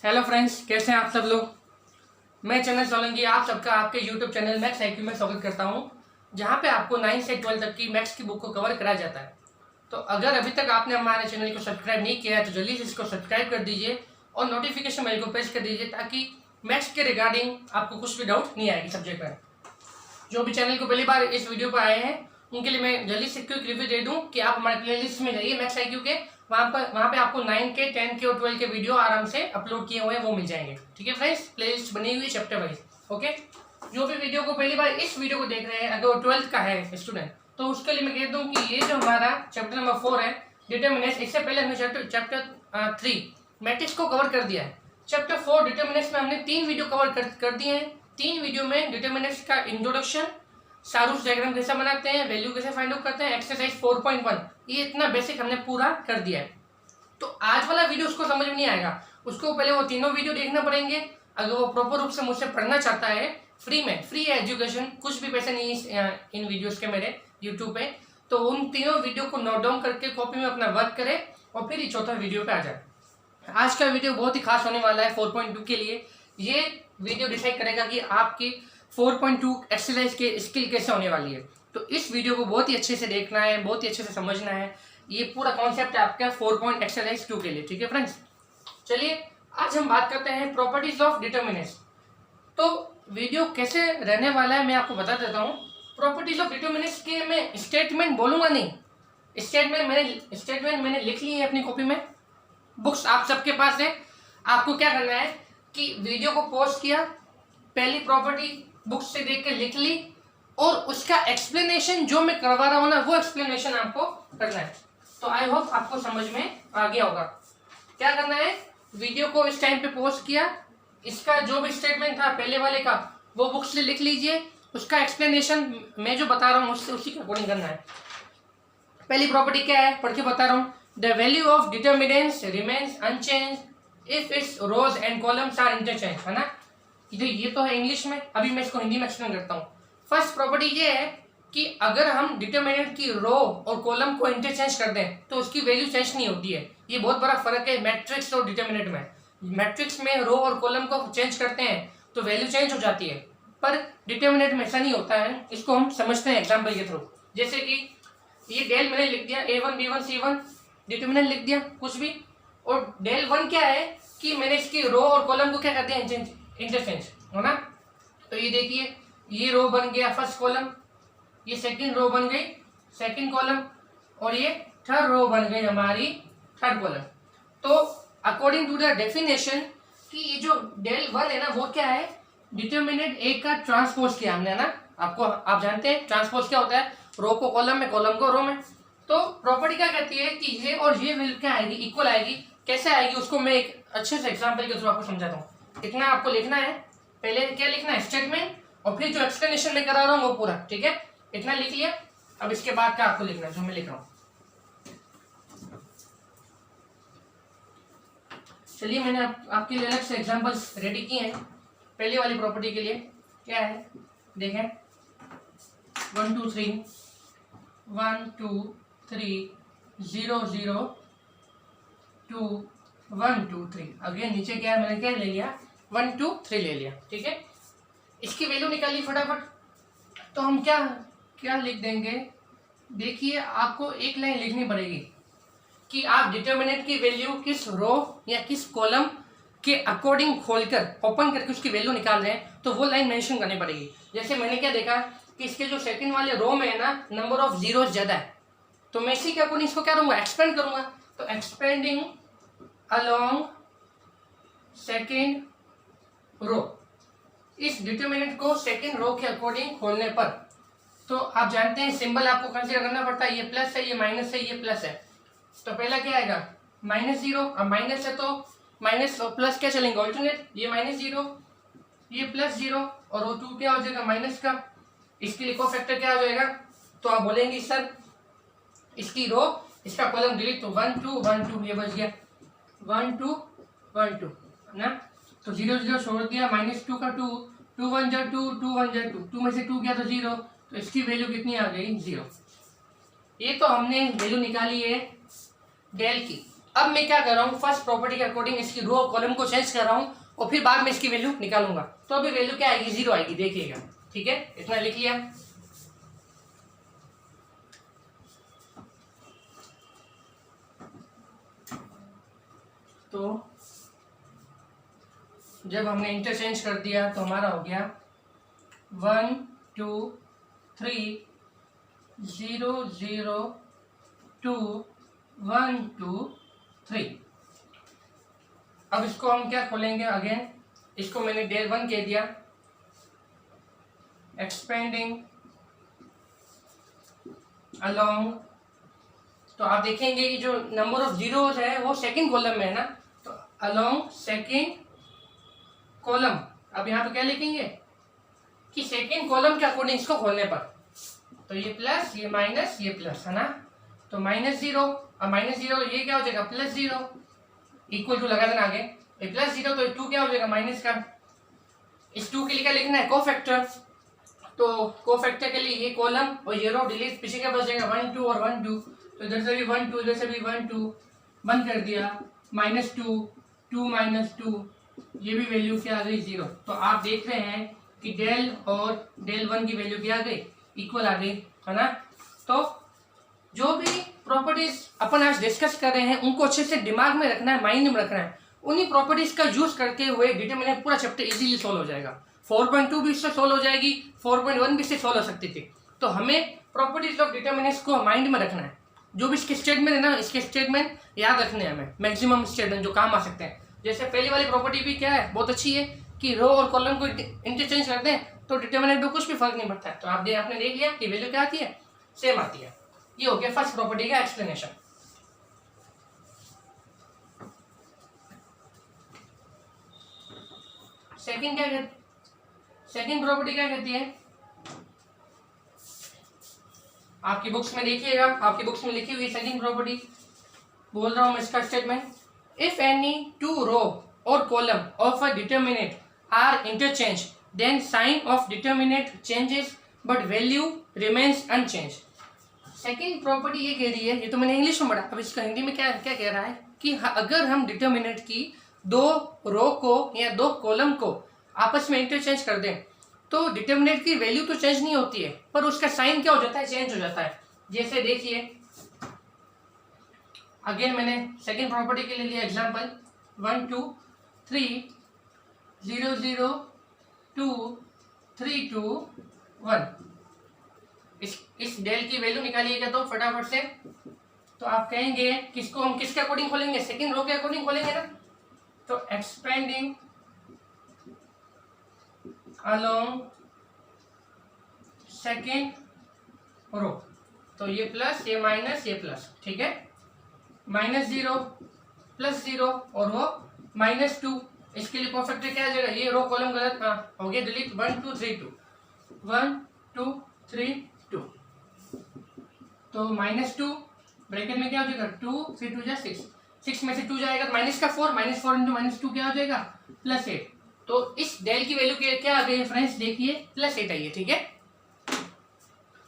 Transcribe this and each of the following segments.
Hello friends, कैसे हैं आप सब लोग। मैं चंदन सोलंकी आप सबका आपके यूट्यूब चैनल मैथ्स आईक्यू में स्वागत करता हूं, जहां पे आपको 9 से 12 तक की मैथ्स की बुक को कवर कराया जाता है। तो अगर अभी तक आपने हमारे चैनल को सब्सक्राइब नहीं किया है तो जल्दी से इसको सब्सक्राइब कर दीजिए और नोटिफिकेशन बेल को प्रेस कर दीजिए, ताकि मैथ्स के रिगार्डिंग आपको कुछ भी डाउट नहीं आएगी सब्जेक्ट में। जो भी चैनल को पहली बार इस वीडियो पर आए हैं उनके लिए मैं जल्दी से क्विक रिव्यू दे दूं कि आप हमारे प्लेलिस्ट में जाइए मैथ्स आईक्यू के, वहाँ पे आपको 9 के 10 के और 12 के वीडियो आराम से अपलोड किए हुए हैं, वो मिल जाएंगे। ठीक है फ्रेंड्स, प्लेलिस्ट बनी हुई है चैप्टर वाइज। ओके, जो भी वीडियो को पहली बार इस वीडियो को देख रहे हैं, अगर वो 12th का है स्टूडेंट, तो उसके लिए मैं कह दूँ कि ये जो हमारा चैप्टर नंबर 4 है डिटर्मिनेंट्स, इससे पहले हमने चैप्टर 3 मैट्रिक्स को कवर कर दिया है। चैप्टर 4 डिटर्मिनेंट्स में हमने 3 वीडियो कवर कर दिए हैं। 3 वीडियो में डिटर्मिनेंट्स का इंट्रोडक्शन, सारूस डायग्राम कैसे बनाते हैं, वैल्यू कैसे फाइंड आउट करते हैं, एक्सरसाइज 4.1, ये इतना बेसिक हमने पूरा कर दिया है। तो आज वाला वीडियो उसको समझ में नहीं आएगा, उसको पहले वो तीनों वीडियो देखना पड़ेंगे। अगर वो प्रॉपर रूप से मुझसे पढ़ना चाहता है, फ्री में, फ्री है एजुकेशन, कुछ भी पैसे नहीं इन वीडियोस के मेरे यूट्यूब पे, तो उन तीनों वीडियो को नोट डाउन करके कॉपी में अपना वर्क करे और फिर चौथा वीडियो पे आ जाए। आज का वीडियो बहुत ही खास होने वाला है 4.2 के लिए। ये वीडियो डिसाइड करेगा कि आपकी 4.2 एक्सरसाइज के स्किल कैसे होने वाली है। तो इस वीडियो को बहुत ही अच्छे से देखना है, बहुत ही अच्छे से समझना है। ये पूरा कॉन्सेप्ट है आपका 4 एक्सरसाइज 2 के लिए। ठीक है फ्रेंड्स, चलिए आज हम बात करते हैं प्रॉपर्टीज ऑफ डिटर्मिनेंट्स। तो वीडियो कैसे रहने वाला है मैं आपको बता देता हूँ। प्रॉपर्टीज ऑफ डिटर्मिनेंट्स के मैं स्टेटमेंट बोलूंगा नहीं, स्टेटमेंट मैंने लिख ली है अपनी कॉपी में, बुक्स आप सबके पास है। आपको क्या करना है कि वीडियो को पॉज किया, पहली प्रॉपर्टी बुक से देख के लिख ली और उसका एक्सप्लेनेशन जो मैं करवा रहा हूँ ना, वो एक्सप्लेनेशन आपको करना है। तो आई होप आपको समझ में आ गया होगा। क्या करना है, वीडियो को इस टाइम पे पॉज किया, इसका जो भी स्टेटमेंट था पहले वाले का वो बुक से लिख लीजिए, उसका एक्सप्लेनेशन मैं जो बता रहा हूँ उससे उसी के अकॉर्डिंग करना है। पहली प्रॉपर्टी क्या है, पढ़ के बता रहा हूँ। The value of determinants remains unchanged if its rows and columns are interchange, है ना। ये तो है इंग्लिश में, अभी मैं इसको हिंदी में एक्सप्लेन करता हूँ। फर्स्ट प्रॉपर्टी ये है कि अगर हम डिटर्मिनेंट की रो और कॉलम को इंटरचेंज कर दें तो उसकी वैल्यू चेंज नहीं होती है। ये बहुत बड़ा फर्क है मैट्रिक्स और डिटर्मिनेंट में। मैट्रिक्स में रो और कॉलम को चेंज करते हैं तो वैल्यू चेंज हो जाती है, पर डिटर्मिनेंट में ऐसा नहीं होता है। इसको हम समझते हैं एग्जाम्पल के थ्रू। जैसे कि ये डेल मैंने लिख दिया A1 B1 C1, डिटर्मिनेंट लिख दिया कुछ भी, और डेल 1 क्या है कि मैंने इसकी रो और कॉलम को क्या कर दिया, इंटरचेंज, है ना। तो ये देखिए, ये रो बन गया फर्स्ट कॉलम, ये सेकंड रो बन गई सेकंड कॉलम, और ये थर्ड रो बन गई हमारी थर्ड कॉलम। तो अकॉर्डिंग टू द डेफिनेशन कि ये जो डेल 1 है ना, वो क्या है, डिटर्मिनेंट ए का ट्रांसपोज किया हमने ना। आप जानते हैं ट्रांसपोज क्या होता है, रो को कॉलम में, कॉलम को रो में। तो प्रॉपर्टी क्या कहती है कि ये और ये वैल्यू क्या आएगी, इक्वल आएगी। कैसे आएगी उसको मैं एक अच्छे से एग्जाम्पल के थ्रू आपको समझाता हूँ। इतना आपको लिखना है, पहले क्या लिखना है, स्टेटमेंट, और फिर जो एक्सप्लेनेशन मैं करा रहा हूँ वो पूरा। ठीक है, इतना लिख लिया। अब इसके बाद क्या आपको लिखना है जो मैं लिख रहा हूँ। चलिए, मैंने आपके लिए अलग से एग्जांपल्स रेडी किए हैं। पहली वाली प्रॉपर्टी के लिए क्या है, देखें, 1 2 3 1 2 3 0 0 2 1 2 3। अगेन नीचे क्या है, मैंने क्या ले लिया, 1 2 3 ले लिया। ठीक है, इसकी वैल्यू निकालिए फटाफट। तो हम क्या लिख देंगे, देखिए आपको एक लाइन लिखनी पड़ेगी कि आप डिटर्मिनेंट की वैल्यू किस रो या किस कॉलम के अकॉर्डिंग खोलकर ओपन करके उसकी वैल्यू निकाल रहे हैं, तो वो लाइन मेंशन करनी पड़ेगी। जैसे मैंने क्या देखा कि इसके जो सेकंड वाले रो में है ना, नंबर ऑफ जीरोस ज्यादा है, तो मैं इसी के अकॉर्डिंग इसको क्या करूँगा, एक्सपेंड करूँगा। तो एक्सपेंडिंग अलोंग सेकेंड रो, इस डिटर्मिनेंट को सेकंड रो के अकॉर्डिंग खोलने पर, तो आप जानते हैं सिंबल आपको कंसीडर करना पड़ता है। ये प्लस है, ये माइनस है, ये प्लस है। तो पहला क्या आएगा, -0। अब माइनस है तो माइनस और प्लस क्या चलेंगे, ऑल्टरनेट। ये -0, ये +0, और वो 2 क्या हो जाएगा, माइनस का। इसके लिए कोफैक्टर क्या हो जाएगा, तो आप बोलेंगे सर इसकी रो इसका कॉलम डिलीट, तो 1 2 1 2, ये बच गया 1 2 1 2 ना। तो 0 0 छोड़ दिया, -2 का 2, 2 1 जा 2, 2 1 जा 2, 2 में से 2 गया तो 0, तो इसकी वैल्यू कितनी आ गई, 0। ये तो हमने वैल्यू निकाली है डेल की। अब मैं क्या कर रहा हूँ, फर्स्ट प्रॉपर्टी के अकॉर्डिंग इसकी रो और कॉलम को चेंज कर रहा हूँ और फिर बाद में इसकी वैल्यू निकालूंगा। तो अभी वैल्यू क्या आएगी, 0 आएगी, देखिएगा। ठीक है, इतना लिख लिया। तो जब हमने इंटरचेंज कर दिया तो हमारा हो गया 1 2 3 0 0 2 1 2 3। अब इसको हम क्या खोलेंगे, अगेन इसको मैंने del 1 कह दिया, एक्सपेंडिंग अलोंग। तो आप देखेंगे कि जो नंबर ऑफ जीरोज है वो सेकंड कॉलम में है ना, तो अलोंग सेकंड कॉलम। अब यहाँ पे क्या लिखेंगे कि सेकंड कॉलम के अकॉर्डिंग इसको खोलने पर, तो ये प्लस, ये माइनस, ये प्लस है ना, तो -0 और -0 ये क्या हो जाएगा +0, इक्वल टू लगा देना आगे, ये +0 तो 2 क्या हो जाएगा माइनस का। इस 2 के लिए क्या लिखना है, कोफैक्टर। तो कोफैक्टर के लिए ये कॉलम और ये रो डिलीट, पीछे क्या बच जाएगा 1 2 और 1 2, तो इधर से भी 1 2, इधर से भी 1 2, बंद कर दिया, -2 2 -2, ये भी वैल्यू क्या आ गई 0। तो आप देख रहे हैं कि डेल और del 1 की वैल्यू क्या आ गई, इक्वल आ गई, है ना। तो जो भी प्रॉपर्टीज अपन आज डिस्कस कर रहे हैं उनको अच्छे से दिमाग में रखना है, माइंड में रखना है। उन्हीं प्रॉपर्टीज का यूज करते हुए डिटरमिनेंट पूरा चैप्टर इजीली सोल्व हो जाएगा। 4.2 भी इससे सोल्व हो जाएगी, 4.1 भी इससे सोल्व हो सकती थी। तो हमें प्रॉपर्टीज ऑफ डिटरमिनेंट्स को माइंड में रखना है। जो भी इसके स्टेटमेंट है ना, इसके स्टेटमेंट याद रखने हैं हमें, मैक्सिमम स्टेटमेंट जो काम आ सकते हैं। जैसे पहली वाली प्रॉपर्टी भी क्या है, बहुत अच्छी है कि रो और कॉलम को इंटरचेंज करते हैं तो डिटरमिनेंट में कुछ भी फर्क नहीं पड़ता है। तो आपने देख लिया कि वैल्यू क्या आती है, सेम आती है। ये हो गया फर्स्ट प्रॉपर्टी का एक्सप्लेनेशन। सेकंड प्रॉपर्टी क्या कहती है, आपकी बुक्स में देखिएगा, आपकी बुक्स में लिखी हुई सेकंड प्रॉपर्टी, बोल रहा हूं मैं इसका statement. If any two row और column of a determinant are interchange then sign of determinant changes but value remains unchange. Second property ये कह रही है, ये तो मैंने इंग्लिश में पढ़ा, अब इसका हिंदी में क्या क्या कह रहा है कि अगर हम डिटरमिनेंट की दो रो को या दो कॉलम को आपस में इंटरचेंज कर दें तो डिटरमिनेंट की वैल्यू तो चेंज नहीं होती है, पर उसका साइन क्या हो जाता है, चेंज हो जाता है। जैसे देखिए, अगेन मैंने सेकंड प्रॉपर्टी के लिए लिया एग्जांपल 1 2 3 0 0 2 3 2 1। इस डेल की वैल्यू निकालिएगा तो फटाफट से। तो आप कहेंगे किसको हम किसके अकॉर्डिंग खोलेंगे, सेकंड रो के अकॉर्डिंग खोलेंगे ना। तो एक्सपेंडिंग अलोंग सेकंड रो, तो ये प्लस, ये माइनस, ये प्लस, ठीक है। -0 +0 और वो -2, इसके लिए परफेक्ट क्या आ जाएगा, ये रो कॉलम गलत हो गया, डिलीट 1 2 3 2 1 2 3 2। तो -2 ब्रैकेट में क्या हो जाएगा 2 3 2 जा 6, 6 में से 2 जाएगा तो -4, -4 इंटू -2 क्या हो जाएगा +8। तो इस डेल की वैल्यू क्या आ गई है फ्रेंड्स, देखिए +8 आई है, ठीक है।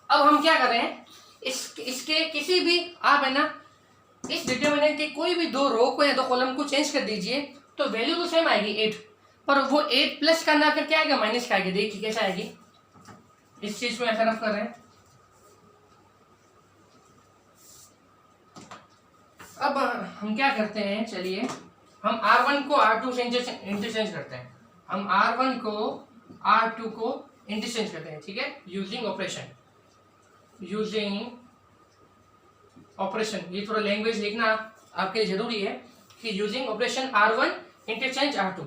अब हम क्या कर रहे हैं, इसके किसी भी आप है ना इस डिटरमिनेंट के कोई भी दो रो को या दो कॉलम को चेंज कर दीजिए तो वैल्यू तो सेम आएगी 8, पर वो 8 प्लस का ना कर क्या आएगा, माइनस का आएगा। देखिए कैसे आएगी, इस चीज को ऐसा रफ कर रहे हैं। अब हम क्या करते हैं, चलिए हम R1 को R2 से इंटरचेंज करते हैं, हम R1 को R2 को इंटरचेंज करते हैं, ठीक है, यूजिंग ऑपरेशन। ये थोड़ा लैंग्वेज लिखना आपके लिए जरूरी है कि using operation R1 interchange R2,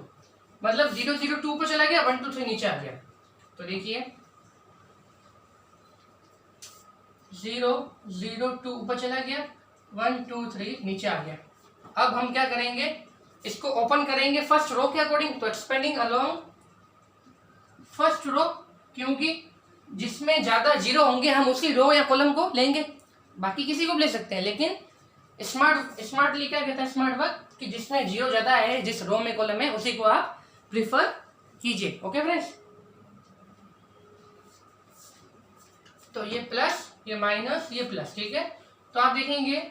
मतलब 0 0 2 पर चला गया, 1 2 3 नीचे आ गया। तो देखिए 0 0 2 ऊपर चला गया, 1 2 3 नीचे आ गया। अब हम क्या करेंगे, इसको ओपन करेंगे फर्स्ट रो के अकॉर्डिंग, तो एक्सपेंडिंग अलोंग फर्स्ट रो, क्योंकि जिसमें ज्यादा जीरो होंगे हम उसी रो या कॉलम को लेंगे, बाकी किसी को भी ले सकते हैं, लेकिन स्मार्टली क्या कहता है स्मार्ट वर्क कि जिसमें जीरो ज्यादा है, जिस रो में कॉलम है उसी को आप प्रिफर कीजिए। ओके फ्रेंड्स, तो ये प्लस, ये माइनस, ये प्लस, ठीक है। तो आप देखेंगे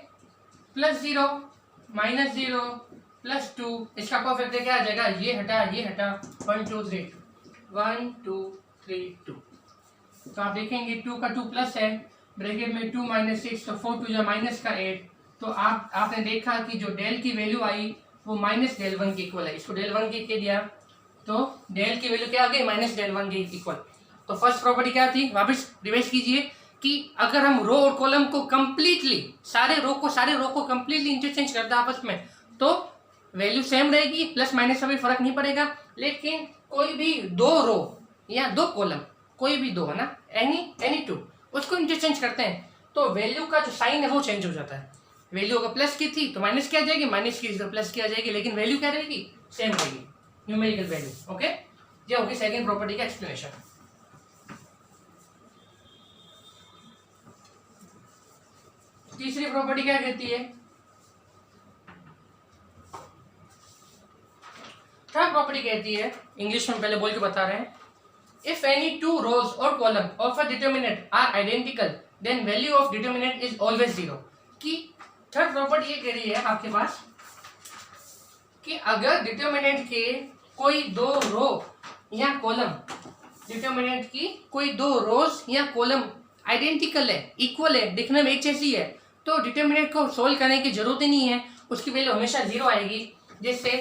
+0 -0 +2, इसका कोफिशिएंट क्या आ जाएगा, ये हटा 1 2 3 1 2 3 2। तो आप देखेंगे 2 का 2 प्लस है, ब्रैकेट में 2 - 6, तो 4 2 माइनस का 8। तो आपने देखा कि जो डेल की वैल्यू आई वो -del1 के इक्वल है। इसको del1 के दिया तो डेल की वैल्यू क्या आ गई, -del1 के इक्वल। तो फर्स्ट प्रॉपर्टी क्या थी, वापस रिवाइज कीजिए कि अगर हम रो और कॉलम को कंप्लीटली सारे रो को कंप्लीटली इंटरचेंज करते हैं आपस में, तो वैल्यू सेम रहेगी, प्लस माइनस में भी फर्क नहीं पड़ेगा। लेकिन कोई भी 2 रो या 2 कॉलम, कोई भी 2 है ना, एनी 2, उसको इंटरचेंज करते हैं तो वैल्यू का जो साइन है वो चेंज हो जाता है। वैल्यू अगर प्लस की थी तो माइनस की आ जाएगी, माइनस की तो प्लस की आ जाएगी, लेकिन वैल्यू क्या रहेगी, सेम रहेगी, न्यूमेरिकल वैल्यू। ओके, ये होगी सेकंड प्रॉपर्टी का एक्सप्लेनेशन। तीसरी प्रॉपर्टी क्या कहती है, थर्ड प्रॉपर्टी कहती है, इंग्लिश में पहले बोल के बता रहे हैं, इफ एनी 2 rows और column of a determinant are identical then value of determinant is always 0। कि थर्ड प्रॉपर्टी ये कह रही है आपके पास कि अगर डिटर्मिनेंट के कोई 2 रो या कॉलम, डिटर्मिनेंट की कोई 2 रोज या कॉलम आइडेंटिकल है, इक्वल है, दिखने में एक जैसी है, तो डिटर्मिनेंट को सोल्व करने की जरूरत ही नहीं है, उसकी वैल्यू हमेशा 0 आएगी। जैसे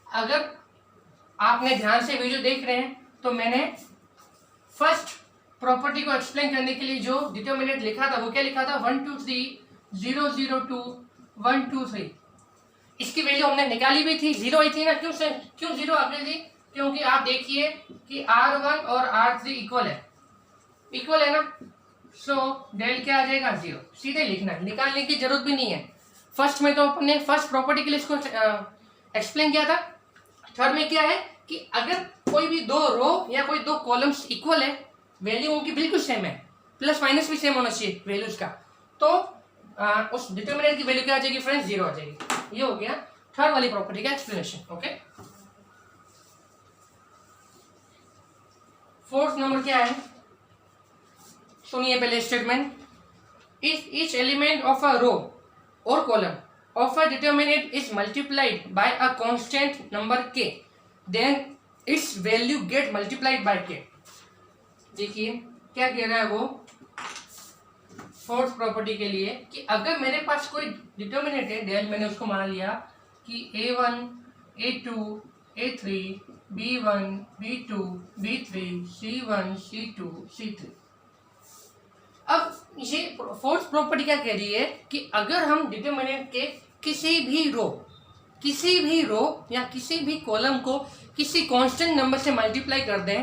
अगर आपने ध्यान से वीडियो देख रहे हैं तो मैंने फर्स्ट प्रॉपर्टी को एक्सप्लेन करने के लिए जो डिटर्मिनेंट लिखा था वो क्या लिखा था, 1 2 3 0 0 2 1 2 3। इसकी वैल्यू हमने निकाली भी थी, 0 आई थी ना। क्यों 0 आ गई थी, क्योंकि आप देखिए कि R1 और R3 इक्वल है ना, सो डेल क्या आ जाएगा, 0। सीधे लिखना है, निकालने की जरूरत भी नहीं है। फर्स्ट में तो अपने फर्स्ट प्रॉपर्टी के लिए इसको एक्सप्लेन किया था। थर्ड में क्या है कि अगर कोई भी 2 रो या कोई 2 कॉलम्स इक्वल है, वैल्यू उनकी बिल्कुल सेम है, प्लस माइनस भी सेम होना चाहिए वैल्यूज का, तो उस डिटर्मिनेंट की वैल्यू क्या आ जाएगी फ्रेंड्स, 0 आ जाएगी। ये हो गया थर्ड वाली प्रॉपर्टी का एक्सप्लेनेशन। ओके, फोर्थ नंबर क्या है, सुनिए पहले statement, if each element of a row और column of a determinant is multiplied by a constant number k, then its value get multiplied by k। देखिए क्या कह रहा है वो फोर्थ प्रॉपर्टी के लिए कि अगर मेरे पास कोई डिटर्मिनेंट है, डेल मैंने उसको मान लिया कि a1 a2 a3 b1 b2 b3 c1 c2 c3। अब ये फोर्थ प्रॉपर्टी क्या कह रही है कि अगर हम डिटर्मिनेंट के किसी भी रो या किसी भी कॉलम को किसी कांस्टेंट नंबर से मल्टीप्लाई कर दें,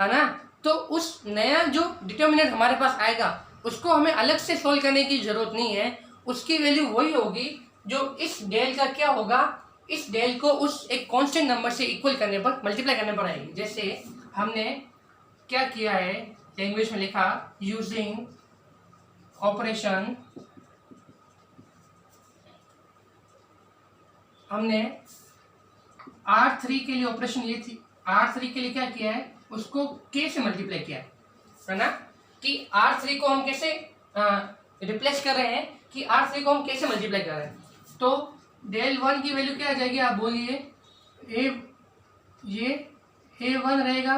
है ना, तो उस नया जो डिटर्मिनेंट हमारे पास आएगा उसको हमें अलग से सोल्व करने की जरूरत नहीं है। उसकी वैल्यू वही होगी जो इस डेल का क्या होगा, इस डेल को उस एक कांस्टेंट नंबर से इक्वल करने पर, मल्टीप्लाई करने पर आएगी। जैसे हमने क्या किया है, लैंग्वेज में लिखा यूजिंग ऑपरेशन, हमने R3 के लिए ऑपरेशन ये थी, R3 के लिए क्या किया है, उसको K से मल्टीप्लाई किया है ना, कि R3 को हम कैसे रिप्लेस कर रहे हैं, कि R3 को हम K से मल्टीप्लाई कर रहे हैं। तो डेल 1 की वैल्यू क्या आ जाएगी, आप बोलिए, ये A1 रहेगा,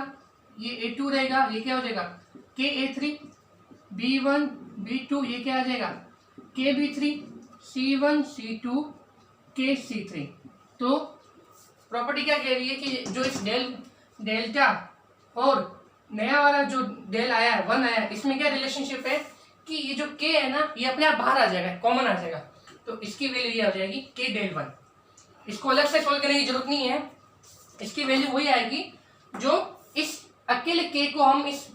ये A2 रहेगा, ये क्या हो जाएगा K A3, B1 B2 ये क्या आ जाएगा K B3, C1 C2 K C3। तो प्रॉपर्टी क्या कह रही है कि जो इस डेल्टा और नया वाला जो डेल आया है 1 आया है, इसमें क्या रिलेशनशिप है कि ये जो K है ना, ये अपने आप बाहर आ जाएगा, कॉमन आ जाएगा, तो इसकी वैल्यू ये आ जाएगी K del 1। इसको अलग से सोल्व करने की जरूरत नहीं है, इसकी वैल्यू वही आएगी जो इस अकेले K को हम इस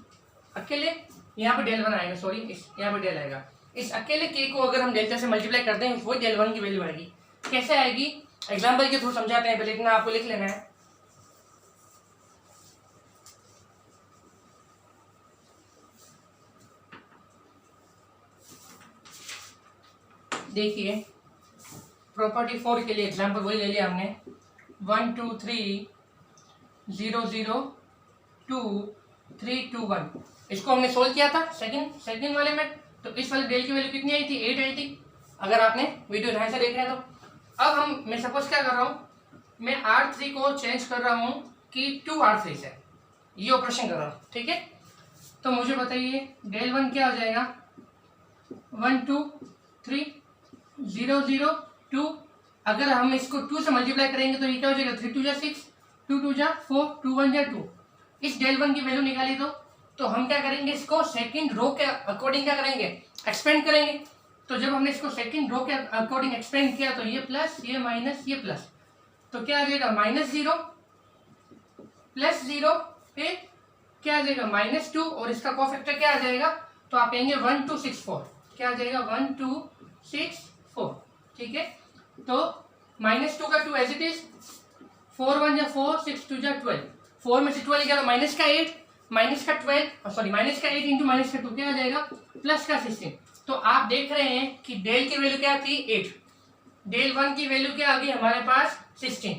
अकेले, यहाँ पे del 1 आएगा, सॉरी इस यहाँ पे डेल आएगा, इस अकेले K को अगर हम डेल्टा से मल्टीप्लाई करते हैं वही del 1 की वैल्यू आएगी। कैसे आएगी, एग्जाम्पल के थ्रू समझाते हैं, पहले इतना आपको लिख लेना है। देखिए प्रॉपर्टी 4 के लिए एग्जाम्पल वही ले लिया हमने, 1 2 3 0 0 2 3 2 1। इसको हमने सोल्व किया था सेकंड वाले में, तो इस वाले डेल की वैल्यू कितनी आई थी, 8 आई थी, अगर आपने वीडियो ध्यान से देख रहे हैं तो। मैं सपोज क्या कर रहा हूँ, मैं R3 को चेंज कर रहा हूँ कि 2R3 से, ये ऑपरेशन कर रहा हूँ, ठीक है। तो मुझे बताइए del 1 क्या हो जाएगा, 1 2 3 0 0 2। अगर हम इसको 2 से मल्टीप्लाई करेंगे तो ये क्या हो जाएगा, 3 2 जा 6, 2 2 जा 4, 2 1 जा 2। इस del 1 की वैल्यू निकाली तो हम क्या करेंगे, इसको सेकंड रो के अकॉर्डिंग क्या करेंगे, एक्सपेंड करेंगे। तो जब हमने इसको सेकंड रो के अकॉर्डिंग एक्सपेंड किया तो ये प्लस, ये माइनस, ये प्लस, तो क्या आ जाएगा -0 +0 पे क्या आ जाएगा -2, और इसका कोफैक्टर क्या आ जाएगा, तो आप कहेंगे 1 2 6 4, क्या आ जाएगा 1 2 6 4, ठीक है। तो -2 का 2 एज इट इज, 4 1 जा 4, 6 2 जा 12, 4 में से 12 गया तो माइनस का 8, माइनस का 12 सॉरी माइनस का 8 इंटू माइनस का 2 क्या आ जाएगा, प्लस का 16। तो आप देख रहे हैं कि डेल की वैल्यू क्या थी 8, del 1 की वैल्यू क्या आ गई हमारे पास 16,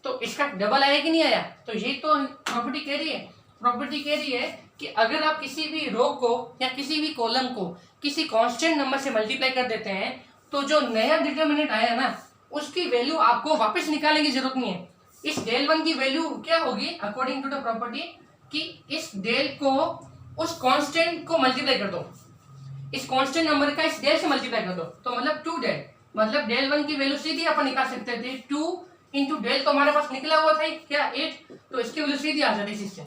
तो इसका डबल आया कि नहीं आया। तो ये तो प्रॉपर्टी कह रही है, प्रॉपर्टी कह रही है कि अगर आप किसी भी रो को या किसी भी कॉलम को किसी कांस्टेंट नंबर से मल्टीप्लाई कर देते हैं तो जो नया डिटर्मिनेंट आया ना उसकी वैल्यू आपको वापस निकालने की जरूरत नहीं है। इस del 1 की वैल्यू क्या होगी अकॉर्डिंग टू द प्रॉपर्टी कि इस del को उस कांस्टेंट को मल्टीप्लाई कर दो, इस कांस्टेंट नंबर का इस del से मल्टीप्लाई कर दो, तो मतलब 2 del, मतलब del 1 की वैल्यू सीधी अपन निकाल सकते थे 2 इंटू del तो हमारे पास निकला हुआ था क्या 8, तो इसकी वैल्यू सीधी आ जाती है 16।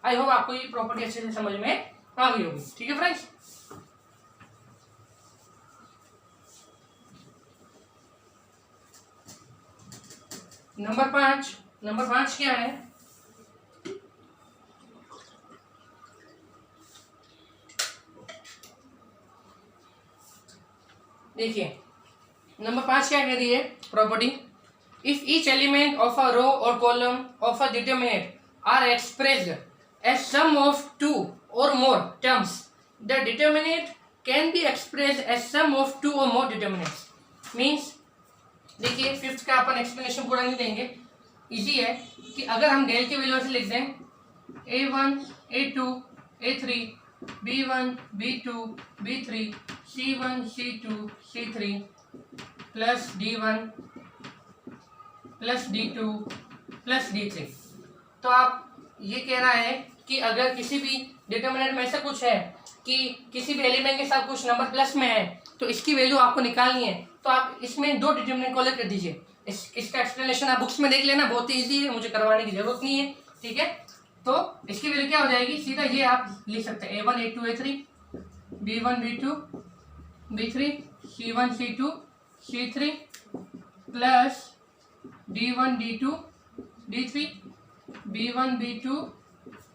आई होप आपको ये प्रॉपर्टी अच्छे से समझ में आ गई होगी, ठीक है फ्रेंड्स। नंबर 5 क्या है, देखिए नंबर 5 क्या कह रही है property, if each element of a row और column of a determinant are expressed as sum of 2 or more terms, the determinant can be expressed as sum of 2 or more determinants. Means देखिए fifth का अपन explanation पूरा नहीं देंगे, easy है कि अगर हम डेल की वैल्यू से लिख दें a1 a2 a3 b1 b2 b3 c1 c2 c3 plus d1 plus d2 plus d3, तो आप ये कह रहा है कि अगर किसी भी डिटरमिनेंट में ऐसा कुछ है कि किसी भी एलिमेंट के साथ कुछ नंबर प्लस में है तो इसकी वैल्यू आपको निकालनी है, तो आप इसमें 2 डिटरमिनेंट को अलग कर दीजिए। इसका एक्सप्लेनेशन आप बुक्स में देख लेना, बहुत ही ईजी है, मुझे करवाने की जरूरत नहीं है, ठीक है। तो इसकी वैल्यू क्या हो जाएगी, सीधा ये आप लिख सकते हैं a1 a2 a3 b1 b2 b3 c1 c2 c3 plus d1 d2 d3 b1 b2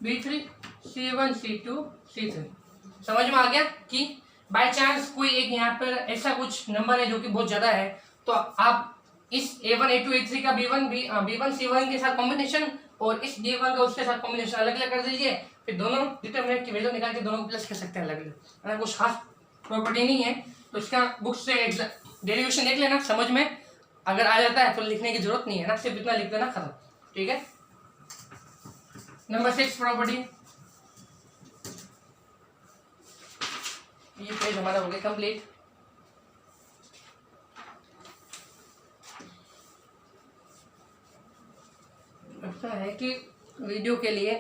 b3 c1 c2 c3। समझ में आ गया कि बाय चांस कोई एक यहाँ पर ऐसा कुछ नंबर है जो कि बहुत ज्यादा है तो आप इस a1 a2 a3 का b1 c1 के साथ कॉम्बिनेशन और इस d1 का उसके साथ कॉम्बिनेशन अलग अलग कर दीजिए, फिर दोनों डिटरमिनेंट की वैल्यू निकाल के दोनों को प्लस कर सकते हैं अलग अलग। अगर कुछ खास प्रॉपर्टी नहीं है तो इसका बुक से डेरिवेशन देख लेना, समझ में अगर आ जाता है तो लिखने की जरूरत नहीं है ना, सिर्फ इतना लिख देना खत्म, ठीक है। नंबर 6 प्रॉपर्टी, ये पेज हमारा हो गया कंप्लीट। लगता है कि वीडियो के लिए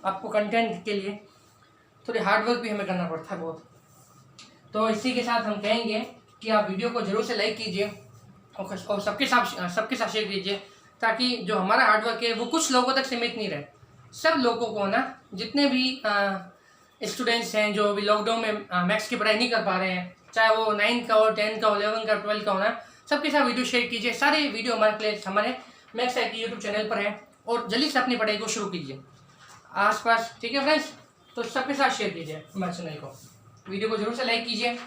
आपको कंटेंट के लिए थोड़ी हार्डवर्क भी हमें करना पड़ता है बहुत, तो इसी के साथ हम कहेंगे कि आप वीडियो को जरूर से लाइक कीजिए और सबके साथ शेयर कीजिए ताकि जो हमारा हार्डवर्क है वो कुछ लोगों तक सीमित नहीं रहे, सब लोगों को ना, जितने भी स्टूडेंट्स हैं जो अभी लॉकडाउन में मैथ्स की पढ़ाई नहीं कर पा रहे हैं, चाहे वो 9 का हो 10 का हो 11 का 12 का हो ना, सबके साथ वीडियो शेयर कीजिए। सारे वीडियो हमारे मैथ्स आई की यूट्यूब चैनल पर है और जल्दी से अपनी पढ़ाई को शुरू कीजिए आसपास, ठीक है फ्रेंड्स। तो सबके साथ शेयर कीजिए हमारे चैनल को, वीडियो को जरूर से लाइक कीजिए।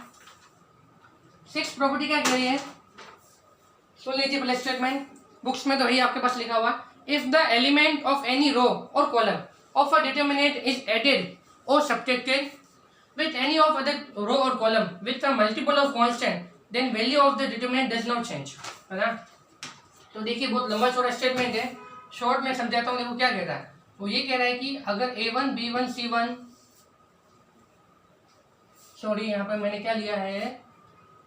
6 प्रॉपर्टी क्या कह रही है, सुन लीजिए पहले स्टेटमेंट, बुक्स में तो ही आपके पास लिखा हुआ, if the element of any row और column of a determinant is added or subtracted with any of other row or column with a multiple of constant, then value of the determinant does not change, है ना। तो देखिए बहुत लंबा चौड़ा statement है, short में समझाता हूँ। देखो क्या कह रहा है, वो ये कह रहा है कि अगर a1 b1 c1, सॉरी यहाँ पर मैंने क्या लिया है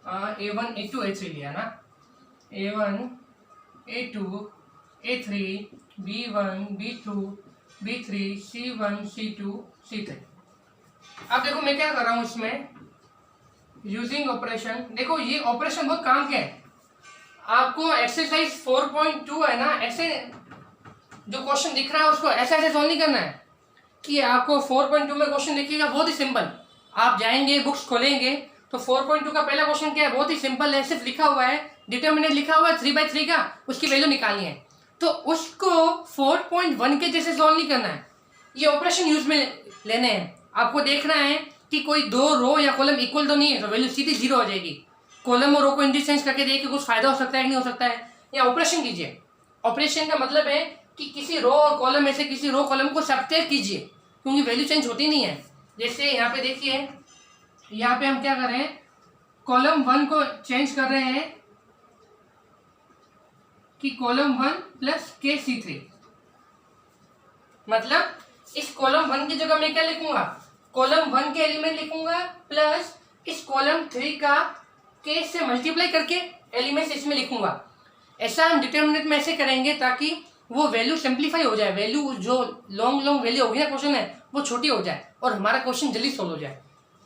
a1 a2 a3 लिया ना, A1 A2 A3 B1 B2 B3 C1 C2 C3। अब देखो मैं क्या कर रहा हूँ इसमें, यूजिंग ऑपरेशन। देखो ये ऑपरेशन बहुत काम के है। आपको एक्सरसाइज 4.2 है ना, ऐसे जो क्वेश्चन दिख रहा है उसको ऐसे ऐसे सॉल्व नहीं करना है कि आपको 4.2 में क्वेश्चन देखिएगा बहुत ही सिंपल। आप जाएंगे बुक्स खोलेंगे तो 4.2 का पहला क्वेश्चन क्या है, बहुत ही सिंपल है। सिर्फ लिखा हुआ है डिटर्मिनेंट लिखा हुआ है 3/3 का, उसकी वैल्यू निकालनी है। तो उसको 4.1 के जैसे सॉल्व नहीं करना है, ये ऑपरेशन यूज में लेने हैं। आपको देखना है कि कोई दो रो या कॉलम इक्वल तो नहीं है, तो वैल्यू सीधी 0 हो जाएगी। कॉलम और रो को इंटरचेंज करके देखिए कुछ फायदा हो सकता है कि नहीं हो सकता है, या ऑपरेशन कीजिए। ऑपरेशन का मतलब है कि किसी रो और कॉलम में से किसी रो कॉलम को सब्ट्रैक्ट कीजिए, क्योंकि वैल्यू चेंज होती नहीं है। जैसे यहाँ पे देखिए, यहाँ पे हम क्या कर रहे हैं, कॉलम 1 को चेंज कर रहे हैं कि कॉलम 1 प्लस KC3। मतलब इस कॉलम 1 की जगह मैं क्या लिखूंगा, कॉलम 1 के एलिमेंट लिखूंगा प्लस इस कॉलम 3 का K से मल्टीप्लाई करके एलिमेंट्स इसमें लिखूंगा। ऐसा हम डिटर्मिनेंट में ऐसे करेंगे ताकि वो वैल्यू सिंप्लीफाई हो जाए, वैल्यू जो लॉन्ग वैल्यू होगी ना क्वेश्चन है वो छोटी हो जाए और हमारा क्वेश्चन जल्दी सोल्व हो जाए।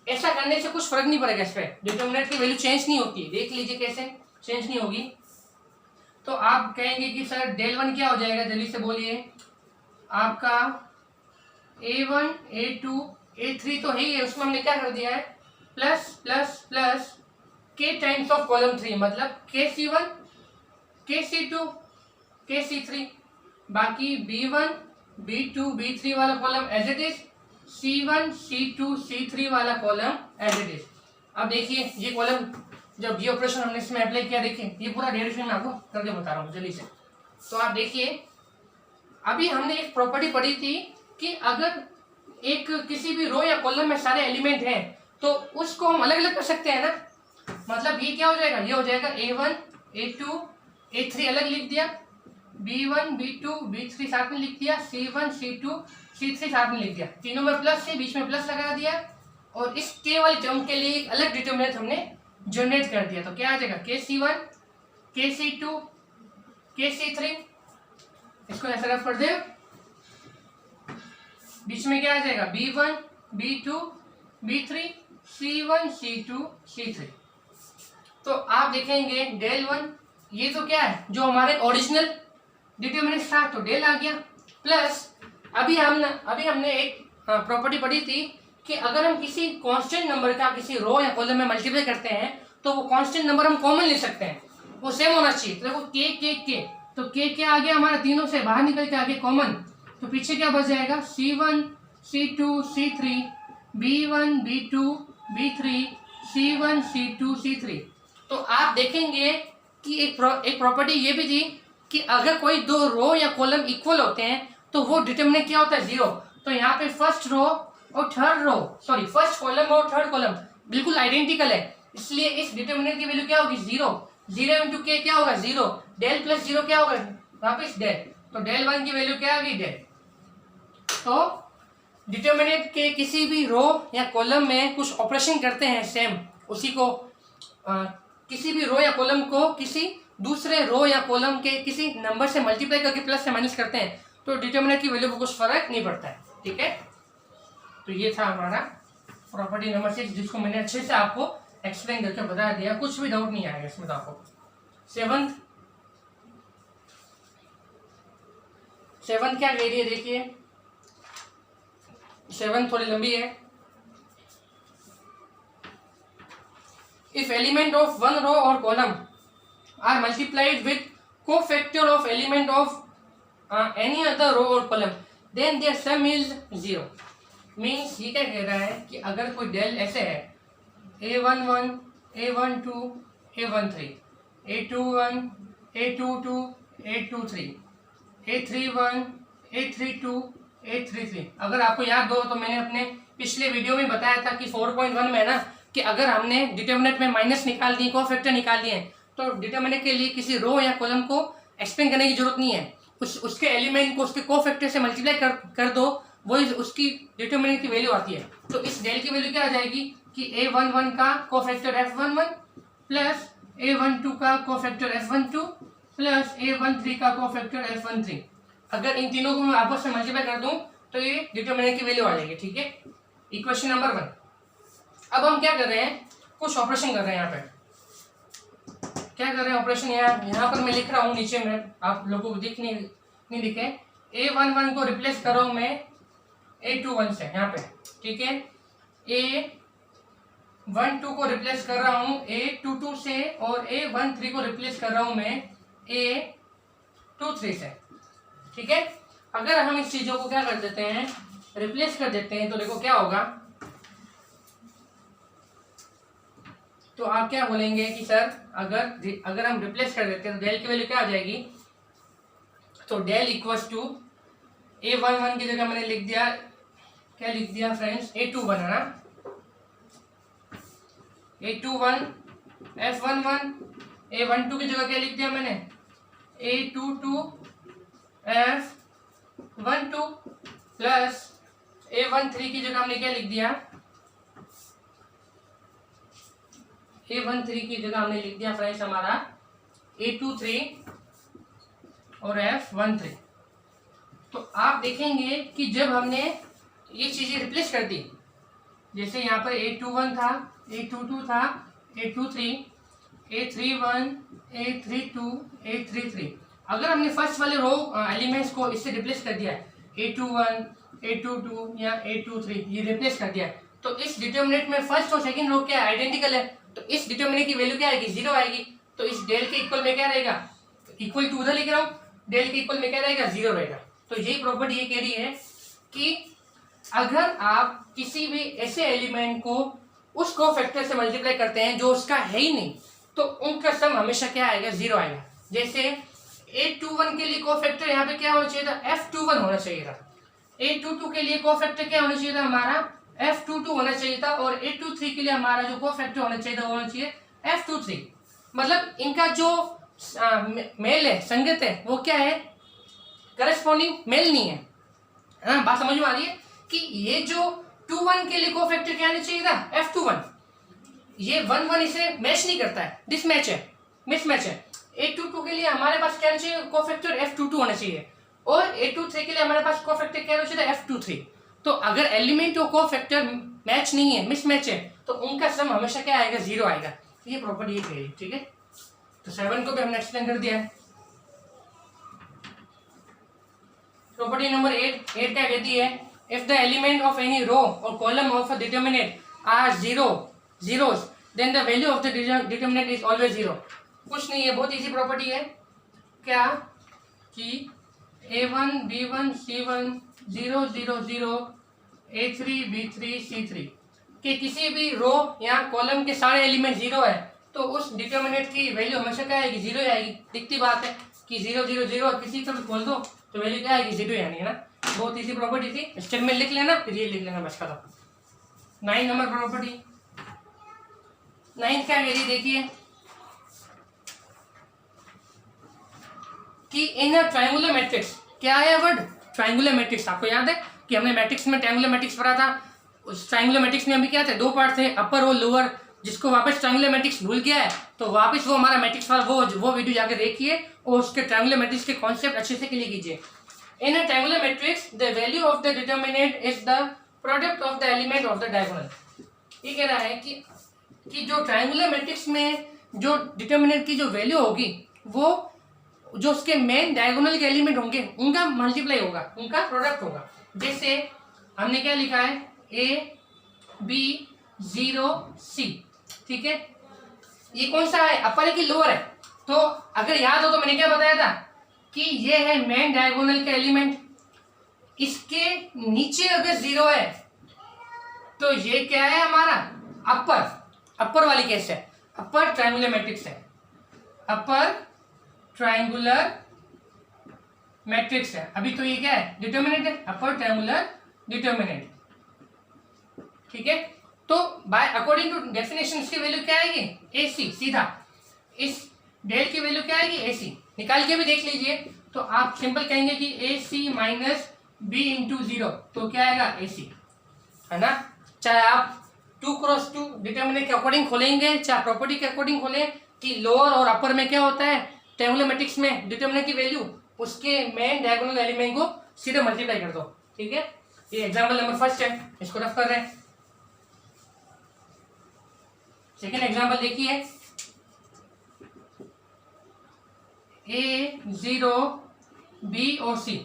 ऐसा करने से कुछ फर्क नहीं पड़ेगा, इस पर डिटर्मिनेंट की वैल्यू चेंज नहीं होती है। देख लीजिए कैसे चेंज नहीं होगी। तो आप कहेंगे कि सर del 1 क्या हो जाएगा, जल्दी से बोलिए। आपका A1 A2 A3 तो है ही है, उसमें हमने क्या कर दिया है, plus plus plus K times of column 3, मतलब KC1 KC2 KC3। बाकी B1 B2 B3 वाला column as it is, C1 C2 C3 वाला कॉलम एज इट इज। अब देखिए ये कॉलम जब ये ऑपरेशन हमने इसमें अप्लाई किया, देखिए ये पूरा डेरिवेशन में आपको करके बता रहा हूँ जल्दी से। तो आप देखिए, अभी हमने एक प्रॉपर्टी पढ़ी थी कि अगर एक किसी भी रो या कॉलम में सारे एलिमेंट हैं तो उसको हम अलग अलग कर सकते हैं ना। मतलब ये क्या हो जाएगा, ये हो जाएगा A1 A2 A3 अलग लिख दिया, B1 B2 B3 साथ में लिख दिया, C1 C2 C3 साथ में लिख दिया, तीनों में प्लस से बीच में प्लस लगा दिया, और इस K वाले टर्म के लिए एक अलग डिटर्मिनेंट हमने जनरेट कर दिया। तो क्या आ जाएगा, KC1 KC2 KC3, इसको ऐसा रफ कर दे, बीच में क्या आ जाएगा, B1 B2 B3 C1 C2 C3। तो आप देखेंगे del 1 ये तो क्या है, जो हमारे ओरिजिनल डिटर्मिनेंट था तो del आ गया, प्लस अभी हमने एक प्रॉपर्टी पढ़ी थी कि अगर हम किसी कांस्टेंट नंबर का किसी रो या कॉलम में मल्टीप्लाई करते हैं तो वो कांस्टेंट नंबर हम कॉमन ले सकते हैं, वो सेम होना चाहिए। तो देखो K तो K क्या आ गया हमारा, तीनों से बाहर निकल के आ गया कॉमन, तो पीछे क्या बच जाएगा, C1 C2 C3 B1 B2 B3 C1 C2 C3। तो आप देखेंगे कि एक प्रॉपर्टी ये भी थी कि अगर कोई दो रो या कॉलम इक्वल होते हैं तो वो डिटर्मिनेंट क्या होता है, 0। तो यहाँ पे फर्स्ट कॉलम और थर्ड कॉलम बिल्कुल आइडेंटिकल है, इसलिए इस डिटर्मिनेंट की वैल्यू क्या होगी, 0। 0 इंटू K क्या होगा, 0। del प्लस 0 क्या होगा, वापिस del। तो del 1 की वैल्यू क्या आ गई, del। तो डिटर्मिनेंट के किसी भी रो या कॉलम में कुछ ऑपरेशन करते हैं सेम, उसी को किसी भी रो या कॉलम को किसी दूसरे रो या कॉलम के किसी नंबर से मल्टीप्लाई करके प्लस से माइनस करते हैं, तो डिटर्मिनेंट की वैल्यू को कुछ फर्क नहीं पड़ता है। ठीक है, तो ये था हमारा प्रॉपर्टी नंबर 6, जिसको मैंने अच्छे से आपको एक्सप्लेन करके बता दिया, कुछ भी डाउट नहीं आएगा इसमें। तो आपको सेवंथ क्या कह रही है, देखिए 7 थोड़ी लंबी है। If element of one row और column are multiplied with cofactor of element of any other row और column then their sum is 0। Means ये क्या कह रहा है कि अगर कोई del ऐसे है, A11 A12 A13 A21 A22 A23 A31 A32 A33, अगर आपको याद हो तो मैंने अपने पिछले वीडियो में बताया था कि 4.1 में ना कि अगर हमने डिटर्मिनेंट में माइनस निकाल दिए, कोफैक्टर निकाल दिए, तो डिटर्मिनेंट के लिए किसी रो या कॉलम को एक्सप्लेन करने की जरूरत नहीं है, उसके एलिमेंट को उसके कोफैक्टर से मल्टीप्लाई कर दो, वही उसकी डिटर्मिनेंट की वैल्यू आती है। तो इस del की वैल्यू क्या आ जाएगी कि A11 का कोफैक्टर F11 प्लस A12 का कोफैक्टर F12 प्लस A13 का कोफैक्टर F13। अगर इन तीनों को मैं आपस में मल्टीप्लाई कर दूं तो ये डिटरमिनेंट की वैल्यू आ जाएगी। ठीक है, इक्वेशन नंबर 1। अब हम क्या कर रहे हैं, कुछ ऑपरेशन कर रहे हैं। यहाँ पे क्या कर रहे हैं ऑपरेशन, यहाँ पर मैं लिख रहा हूँ नीचे में, आप लोगों को दिख नहीं दिखे। A11 को रिप्लेस करो मैं A21 से यहाँ पे। ठीक है, A12 को रिप्लेस कर रहा हूँ A22 से और A13 को रिप्लेस कर रहा हूँ मैं A23 से। ठीक है, अगर हम इस चीजों को क्या कर देते हैं, रिप्लेस कर देते हैं, तो देखो क्या होगा। तो आप क्या बोलेंगे कि सर अगर हम रिप्लेस कर देते हैं तो डेल की वैल्यू क्या आ जाएगी। तो डेल इक्वल्स टू A11 की जगह मैंने लिख दिया, क्या लिख दिया फ्रेंड्स, A21 है ना, A21 F11, A12 की जगह क्या लिख दिया मैंने, A22 F12 प्लस A13 की जगह हमने क्या लिख दिया, A13 की जगह हमने लिख दिया फ्रेंड्स हमारा A23 और F13। तो आप देखेंगे कि जब हमने ये चीजें रिप्लेस कर दी, जैसे यहाँ पर A21 था, A22 था, A23, A31, A32, A33, अगर हमने फर्स्ट वाले रो एलिमेंट्स को इससे रिप्लेस कर दिया, A21, A22 या A23, ये रिप्लेस कर दिया, तो इस डिटरमिनेंट में फर्स्ट और सेकंड रो क्या आइडेंटिकल है, तो इस डिटरमिनेंट की वैल्यू क्या आएगी, 0 आएगी। तो इस डेल के इक्वल में क्या रहेगा, इक्वल टू उधर लिख रहा हूँ, डेल के इक्वल में क्या रहेगा, 0 रहेगा। तो यही प्रॉपर्टी ये कह रही है कि अगर आप किसी भी ऐसे एलिमेंट को उस कोफैक्टर से मल्टीप्लाई करते हैं जो उसका है ही नहीं, तो उनका सम हमेशा क्या आएगा, 0 आएगा। जैसे A21 के लिए कोफैक्टर यहाँ पे क्या होना चाहिए था, F21 होना चाहिए था। A22 के लिए कोफैक्टर क्या होना चाहिए था, हमारा F22 होना चाहिए था। और A23 के लिए हमारा जो कोफैक्टर होना चाहिए था वो होना चाहिए F23। मतलब इनका जो मेल है, संगत है, वो क्या है, करस्पॉन्डिंग मेल नहीं है ना। बात समझ में आ रही है कि ये जो 21 के लिए कोफैक्टर क्या आना चाहिए था, F21, ये 11 इसे मैच नहीं करता है, डिसमैच है, मिसमैच है। A22 के लिए हमारे पास क्या आना चाहिए, कोफैक्टर F22 होना चाहिए, और A23 के लिए हमारे पास कोफैक्टर क्या होना चाहिए, F23। तो अगर एलिमेंट और कोफैक्टर मैच नहीं है, मिसमैच है, तो उनका सम हमेशा क्या आएगा, 0 आएगा। ये प्रॉपर्टी ये कही, ठीक है। तो 7 को भी हमने एक्सप्लेन कर दिया है। प्रॉपर्टी नंबर 8 क्या कहती है, if the element of any row और column of a determinant are zeros then the value of the determinant is always 0। कुछ नहीं है, बहुत इजी प्रॉपर्टी है। क्या कि A1 B1 C1 0 0 0 A3 B3 C3 के किसी भी रो या कॉलम के सारे एलिमेंट 0 है, तो उस डिटरमिनेंट की वैल्यू हमेशा क्या आएगी, 0 ही आएगी। दिखती बात है कि 0 0 0 किसी का भी खोल दो तो वैल्यू क्या आएगी, 0 यानी, है ना। बहुत इजी प्रॉपर्टी थी, स्टेटमेंट लिख लेना, फिर ये लिख लेना, बस खत्म। 9 नंबर प्रॉपर्टी, 9 क्या कह रही, देखिए कि इन अ ट्रायंगुलर मैट्रिक्स, क्या है वर्ड, ट्रायंगुलर मैट्रिक्स। आपको याद है कि हमने मैट्रिक्स में ट्रायंगुलर मैट्रिक्स पढ़ा था। उस ट्रायंगुलर मैट्रिक्स में अभी क्या थे, 2 पार्ट थे, अपर और लोअर। जिसको वापस ट्रायंगुलर मैट्रिक्स भूल गया है तो वापस वो हमारा मैट्रिक्स वाला वो वीडियो जाकर देखिए और उसके ट्रायंगुलर मैट्रिक्स के कॉन्सेप्ट अच्छे से क्लियर कीजिए। In a triangular matrix the value of the determinant is the product of the element of the diagonal. ये कह रहा है कि जो ट्रायंगुलर मैट्रिक्स में जो डिटरमिनेंट की जो वैल्यू होगी, वो जो उसके मेन डायगोनल के एलिमेंट होंगे उनका मल्टीप्लाई होगा, उनका प्रोडक्ट होगा। जैसे हमने क्या लिखा है, A B 0 C, ठीक है। ये कौन सा है, अपर है कि लोअर है। तो अगर याद हो तो मैंने क्या बताया था कि ये है मेन डायगोनल का एलिमेंट, इसके नीचे अगर 0 है तो ये क्या है हमारा अपर वाली केस है, अपर ट्रायंगुलर मैट्रिक्स है, अपर ट्रायंगुलर मैट्रिक्स है। अभी तो ये क्या है, डिटरमिनेंट है, अपर ट्रायंगुलर डिटरमिनेंट, ठीक है। तो बाय अकॉर्डिंग टू डेफिनेशन इसकी वैल्यू क्या आएगी, AC, सीधा इस डेल की वैल्यू क्या आएगी, AC। निकाल के भी देख लीजिए तो आप सिंपल कहेंगे कि AC माइनस B इंटू 0, तो क्या आएगा, AC, है ना। चाहे आप 2 क्रॉस 2 डिटरमिनेंट के अकॉर्डिंग खोलेंगे, चाहे प्रॉपर्टी के अकॉर्डिंग खोलें, कि लोअर और अपर में क्या होता है, ट्रायंगुलर मैट्रिक्स में डिटरमिनेंट की वैल्यू उसके मेन डायगोनल एलिमेंट को सीधे मल्टीप्लाई कर दो। ठीक है, ये एग्जांपल नंबर फर्स्ट है, इसको रफ कर रहे हैं। सेकेंड एग्जांपल देखिए, A 0 B और C।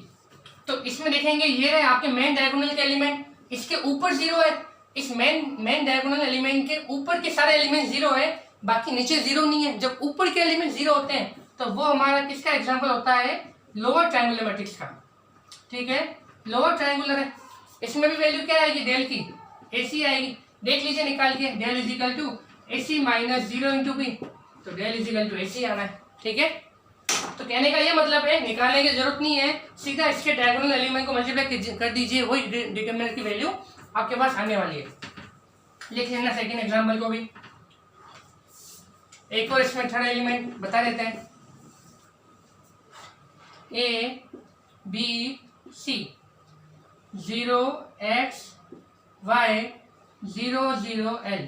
तो इसमें देखेंगे ये रहे आपके मेन डायगोनल के एलिमेंट, इसके ऊपर 0 है, इस मेन डायगोनल एलिमेंट के ऊपर के सारे एलिमेंट 0 है, बाकी नीचे 0 नहीं है। जब ऊपर के एलिमेंट 0 होते हैं तो वो हमारा किसका एग्जांपल होता है, लोअर ट्रायंगुलर मैट्रिक्स का। ठीक है, लोअर ट्रायंगुलर है, इसमें भी वैल्यू क्या आएगी, डेल की AC आएगी। देख लीजिए निकाल के, del is equal to AC minus 0 into B, तो del is equal to AC आना है। ठीक है, तो कहने का ये मतलब है निकालने की जरूरत नहीं है, सीधा इसके डायगोनल एलिमेंट को मल्टीप्लाई कर दीजिए, वही डिटरमिनेंट की वैल्यू आपके पास आने वाली है। लिख लेना सेकेंड एग्जांपल को भी। एक और इसमें थर्ड एलिमेंट बता देते हैं, A B C 0 X Y 0 0 L।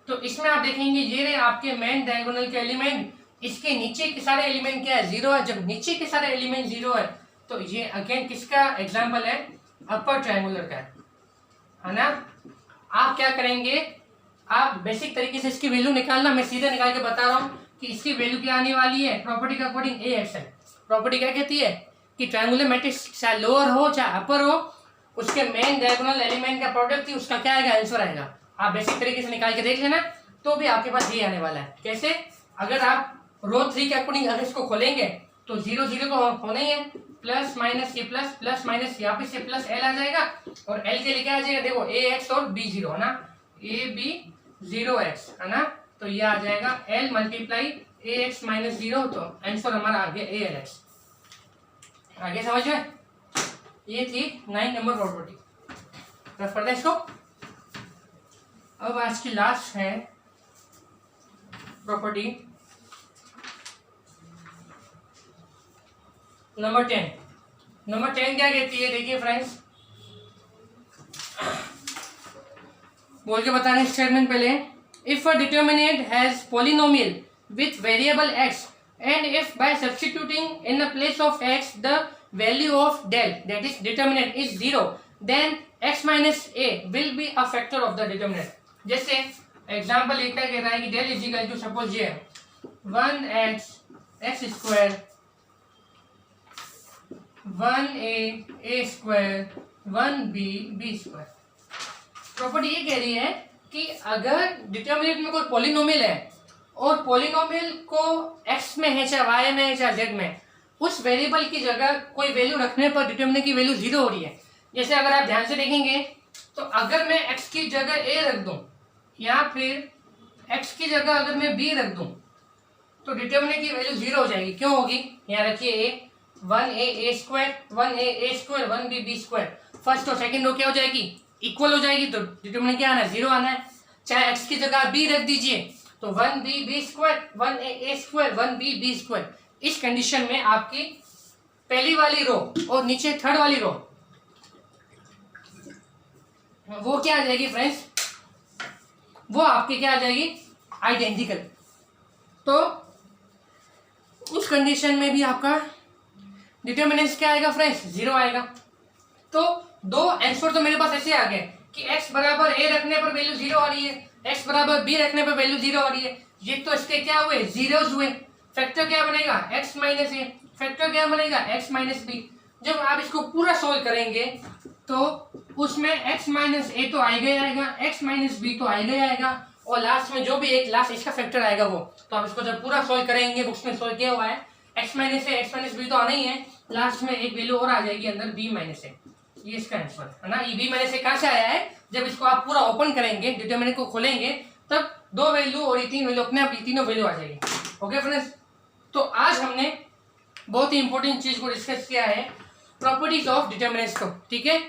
तो इसमें आप देखेंगे ये रहे आपके मेन डायगोनल के एलिमेंट, इसके नीचे के सारे एलिमेंट क्या है, 0 है। जब नीचे के सारे एलिमेंट 0 है तो ये अगेन किसका एग्जांपल है, अपर ट्रायंगुलर का है ना। आप क्या करेंगे, आप बेसिक तरीके से इसकी वैल्यू निकालना, मैं सीधे निकाल के बता रहा हूँ कि इसकी वैल्यू क्या आने वाली है, प्रॉपर्टी के अकॉर्डिंग AX है। प्रॉपर्टी क्या कहती है कि ट्रायंगुलर मैट्रिक्स चाहे लोअर हो चाहे अपर हो, उसके मेन डायगोनल एलिमेंट का प्रोडक्ट थी, उसका क्या आएगा, आंसर आएगा। आप बेसिक तरीके से निकाल के देख लेना, तो भी आपके पास ये आने वाला है। कैसे, अगर आप रो 3 के अकॉर्डिंग अगर इसको खोलेंगे तो 0 0 को होना ही है, प्लस माइनस ये प्लस माइनस यहाँ पे से प्लस L आ जाएगा, और L के लिए क्या आ जाएगा, देखो AX और B 0 है ना, AB 0X है ना, तो ये आ जाएगा L मल्टीप्लाई AX माइनस 0, तो आंसर हमारा आ गया ALX। आगे समझ में, ये थी 9 नंबर प्रॉपर्टी। रफ करते हैं इसको। अब आज की लास्ट है प्रॉपर्टी नंबर 10। नंबर 10 क्या कहती है, देखिए फ्रेंड्स, बोल के बताने स्टेटमेंट पहले, if a determinant has polynomial with variable x and if by substituting in the place of x the value of del, that is determinant, is 0, then x minus a will be a factor of the determinant। जैसे example एक क्या कह रहा है कि del is equal to, suppose ये 1x x square 1a a square 1b b square. Property ये कह रही है कि अगर डिटर्मिनेंट में कोई पॉलिनोमियल है और पॉलिनोमियल को x में है चाहे y में है चाहे z में, उस वेरिएबल की जगह कोई वैल्यू रखने पर डिटर्मिनेंट की वैल्यू 0 हो रही है। जैसे अगर आप ध्यान से देखेंगे तो अगर मैं x की जगह a रख दूं या फिर x की जगह अगर मैं b रख दूं तो डिटर्मिनेंट की वैल्यू 0 हो जाएगी। क्यों होगी, यहाँ रखिए a 1a a square 1a a square 1b b square, first और सेकंड रो क्या हो जाएगी, इक्वल हो जाएगी, तो डिटर्मिनेंट क्या आना है, 0 आना है। चाहे x की जगह b रख दीजिए तो 1b b square 1a a square 1b b square. इस कंडीशन में आपकी पहली वाली रो और नीचे थर्ड वाली रो वो क्या आ जाएगी फ्रेंड्स, वो आपकी क्या आ जाएगी, आइडेंटिकल। तो उस कंडीशन में भी आपका डिटर्मिनेंट क्या आएगा फ्रेंड्स, 0 आएगा। तो दो आंसर तो मेरे पास ऐसे आ गए कि x बराबर a रखने पर वैल्यू 0 आ रही है, x बराबर b रखने पर वैल्यू 0 आ रही है। ये तो इसके क्या हुए, जीरोज हुए। फैक्टर क्या बनेगा, x माइनस ए, फैक्टर क्या बनेगा, x माइनस बी। जब आप इसको पूरा सोल्व करेंगे तो उसमें x माइनस ए तो आएगा ही आएगा, x माइनस बी तो आएगा ही आएगा, और लास्ट में जो भी एक लास्ट इसका फैक्टर आएगा वो। तो आप इसको जब पूरा सोल्व करेंगे, बुक्स में सोल्व किया हुआ है, x माइनस ए x माइनस बी तो आना ही है, लास्ट में एक वैल्यू और आ जाएगी अंदर b माइनस ए। ये इसका आंसर है ना। ये b माइनस ए कहाँ से आया है, जब इसको आप पूरा ओपन करेंगे, डिटरमिनेंट को खोलेंगे, तब दो वैल्यू और ये तीन वैल्यू अपने आप ये तीनों वैल्यू आ जाएगी। ओके फ्रेंड्स, तो आज हमने बहुत ही इंपॉर्टेंट चीज को डिस्कस किया है, प्रॉपर्टीज ऑफ डिटरमिनेंट्स को। ठीक है,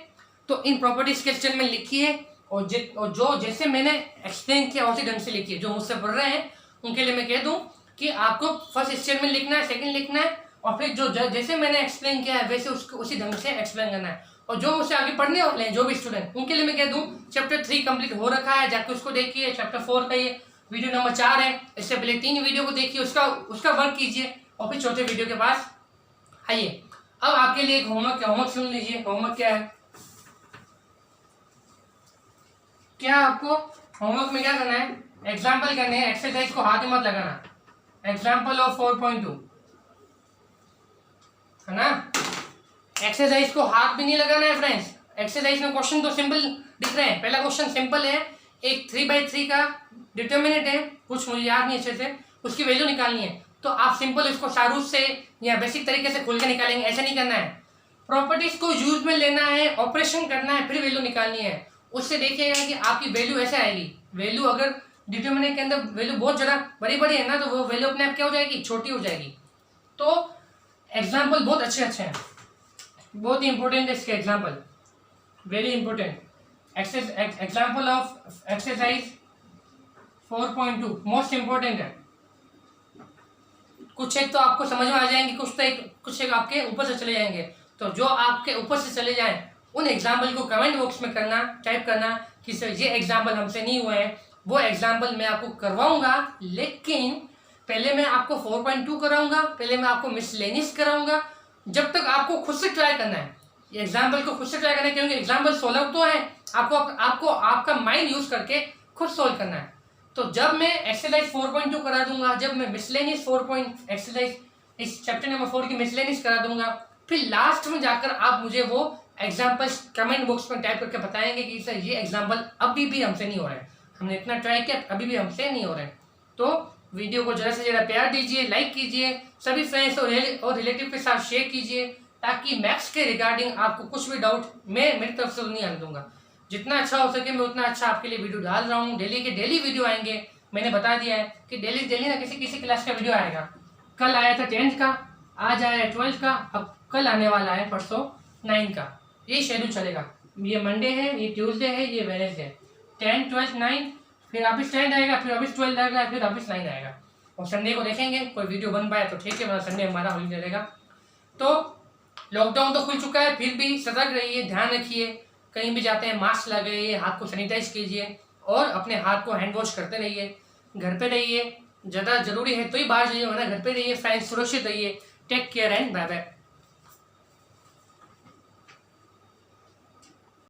तो इन प्रॉपर्टीज के स्टेटमेंट लिखिए और जो जैसे मैंने एक्सप्लेन किया उसी ढंग से लिखिए। जो मुझसे पढ़ रहे हैं उनके लिए मैं कह दूं कि आपको फर्स्ट स्टेटमेंट लिखना है, सेकंड लिखना है, और फिर जो जैसे मैंने एक्सप्लेन किया है वैसे उसको उसी ढंग से एक्सप्लेन करना है। और जो मुझसे आगे पढ़ने वाले हैं जो भी स्टूडेंट, उनके लिए मैं कह दूं चैप्टर 3 कंप्लीट हो रखा है, जाके उसको देखिए। चैप्टर 4 का ये वीडियो नंबर 4 है। इससे पहले 3 वीडियो को देखिए, उसका वर्क कीजिए और फिर चौथे वीडियो के पास आइए। अब आपके लिए एक होमवर्क सुन लीजिए। होमवर्क क्या है, क्या आपको होमवर्क में क्या करना है, एग्जाम्पल करने हैं। एक्सरसाइज को हाथ में मत लगाना। एग्जाम्पल ऑफ 4.2 है ना। एक्सरसाइज को हाथ भी नहीं लगाना है फ्रेंड्स। एक्सरसाइज में क्वेश्चन तो सिंपल दिख रहे हैं। पहला क्वेश्चन सिंपल है, एक 3/3 का डिटर्मिनेंट है, कुछ मुझे याद नहीं अच्छे से, उसकी वैल्यू निकालनी है। तो आप सिंपल इसको शाहरुख से या बेसिक तरीके से खुल के निकालेंगे, ऐसा नहीं करना है। प्रॉपर्टीज को यूज में लेना है, ऑपरेशन करना है, फिर वैल्यू निकालनी है। उससे देखिएगा कि आपकी वैल्यू ऐसे आएगी। वैल्यू अगर डिटर्मिनेंट के अंदर वैल्यू बहुत ज़्यादा बड़ी बड़ी है ना, तो वो वैल्यू अपने आप क्या हो जाएगी, छोटी हो जाएगी। तो एग्जाम्पल बहुत अच्छे हैं, बहुत ही इंपॉर्टेंट है इसके example, very important. Example of exercise 4.2 most important है। कुछ एक तो आपको समझ में आ जाएंगे, कुछ एक आपके ऊपर से चले जाएंगे। तो जो आपके ऊपर से चले जाएं उन एग्जाम्पल को कमेंट बॉक्स में करना, टाइप करना कि सर ये एग्जाम्पल हमसे नहीं हुए हैं। वो एग्जाम्पल मैं आपको करवाऊंगा, लेकिन पहले मैं आपको 4.2 कराऊंगा, पहले मैं आपको मिसलेनियस कराऊंगा। जब तक आपको खुद से ट्राई करना है, ये एग्जाम्पल को खुद से ट्राई करना है, क्योंकि एग्जाम्पल सोल्व तो है, आपको आपका माइंड यूज करके खुद सोल्व करना है। तो जब मैं एक्सरसाइज 4.2 करा दूंगा, जब मैं मिसलेनियस एक्सरसाइज इस चैप्टर नंबर 4 की मिसलेनियस करा दूंगा, फिर लास्ट में जाकर आप मुझे वो एग्जाम्पल्स कमेंट बॉक्स में टाइप करके बताएंगे कि सर ये एग्जाम्पल अभी भी हमसे नहीं हो रहा है, हमने इतना ट्राई किया अभी भी हमसे नहीं हो रहा है। तो वीडियो को ज़्यादा से ज़्यादा प्यार दीजिए, लाइक कीजिए, सभी फ्रेंड्स और रिलेटिव के साथ शेयर कीजिए, ताकि मैथ्स के रिगार्डिंग आपको कुछ भी डाउट मैं मेरी तरफ से नहीं आने दूंगा। जितना अच्छा हो सके मैं उतना अच्छा आपके लिए वीडियो डाल रहा हूँ। डेली के डेली वीडियो आएंगे। मैंने बता दिया है कि डेली ना किसी क्लास का वीडियो आएगा। कल आया था 10th का, आज आया है 12th का, अब कल आने वाला है परसों 9 का। ये शेड्यूल चलेगा। ये मंडे है, ये ट्यूसडे है, ये वेडनेसडे, 10, 12, 9, फिर ऑफिस 10 आएगा, फिर ऑफिस 12 आएगा, फिर ऑफिस 9 आएगा। और संडे को देखेंगे कोई वीडियो बन पाया तो ठीक है, वरना संडे हमारा हॉलीडे रहेगा। तो लॉकडाउन तो खुल चुका है, फिर भी सतर्क रहिए, ध्यान रखिए, कहीं भी जाते हैं मास्क लगाइए, हाथ को सैनिटाइज कीजिए और अपने हाथ को हैंड वॉश करते रहिए। घर पे रहिए, ज़्यादा जरूरी है तो ही बाहर जाइए, वरना घर पे रहिए। फ्रेंड्स सुरक्षित रहिए। Take care and bye bye.